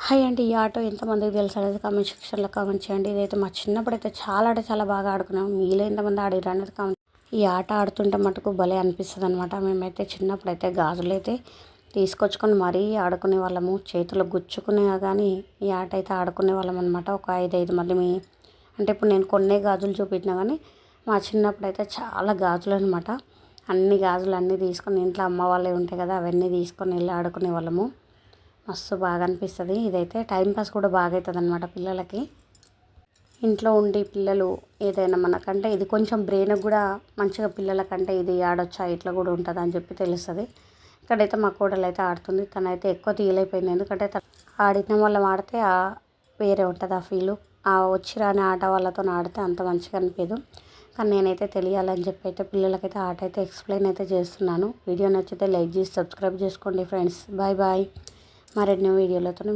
Hi అండి. ఈ auto ఎంతమందికి తెలుసు అనేది కామెంట్ సెక్షన్లో కామెంట్ చేయండి. ఇదైతే మా చిన్నప్పుడు అయితే చాలా అంటే చాలా బాగా ఆడుకున్నాం. మీలో ఎంతమంది ఆడిర్రు అనేది కామెంట్. ఈ ఆట ఆడుతుంటే మటుకు భలే అనిపిస్తుంది అనమాట. మేమైతే చిన్నప్పుడు అయితే గాజులు అయితే తీసుకొచ్చుకొని మరీ ఆడుకునే వాళ్ళము. చేతులు గుచ్చుకునే కానీ ఈ ఆట అయితే ఆడుకునే వాళ్ళం అనమాట. ఒక 5 మంది అంటే ఇప్పుడు నేను కొన్నే గాజులు చూపించినా కానీ మా చిన్నప్పుడు అయితే చాలా గాజులు అనమాట. అన్ని గాజులు అన్నీ తీసుకొని ఇంట్లో అమ్మ వాళ్ళే ఉంటాయి కదా, అవన్నీ తీసుకొని వెళ్ళి ఆడుకునే వాళ్ళము. మస్తు బాగా అనిపిస్తుంది. ఇదైతే టైంపాస్ కూడా బాగా అవుతుంది అనమాట పిల్లలకి. ఇంట్లో ఉండి పిల్లలు ఏదైనా మనకంటే ఇది కొంచెం బ్రెయిన్కి కూడా మంచిగా, పిల్లలకంటే ఇది ఆడొచ్చా ఇట్లా కూడా ఉంటుంది అని చెప్పి తెలుస్తుంది. ఇక్కడైతే మా కోడలు అయితే ఆడుతుంది. తనైతే ఎక్కువ తీయలేకపోయింది, ఎందుకంటే ఆడిన వాళ్ళం ఆడితే వేరే ఉంటుంది ఆ ఫీలు. ఆ వచ్చి రాని ఆట వాళ్ళతో ఆడితే అంత మంచిగా అనిపించదు. కానీ నేనైతే తెలియాలని చెప్పి అయితే పిల్లలకైతే ఆట అయితే ఎక్స్ప్లెయిన్ అయితే చేస్తున్నాను. వీడియో నచ్చితే లైక్ చేసి సబ్స్క్రైబ్ చేసుకోండి ఫ్రెండ్స్. Bye bye. మరిన్ని వీడియోలతో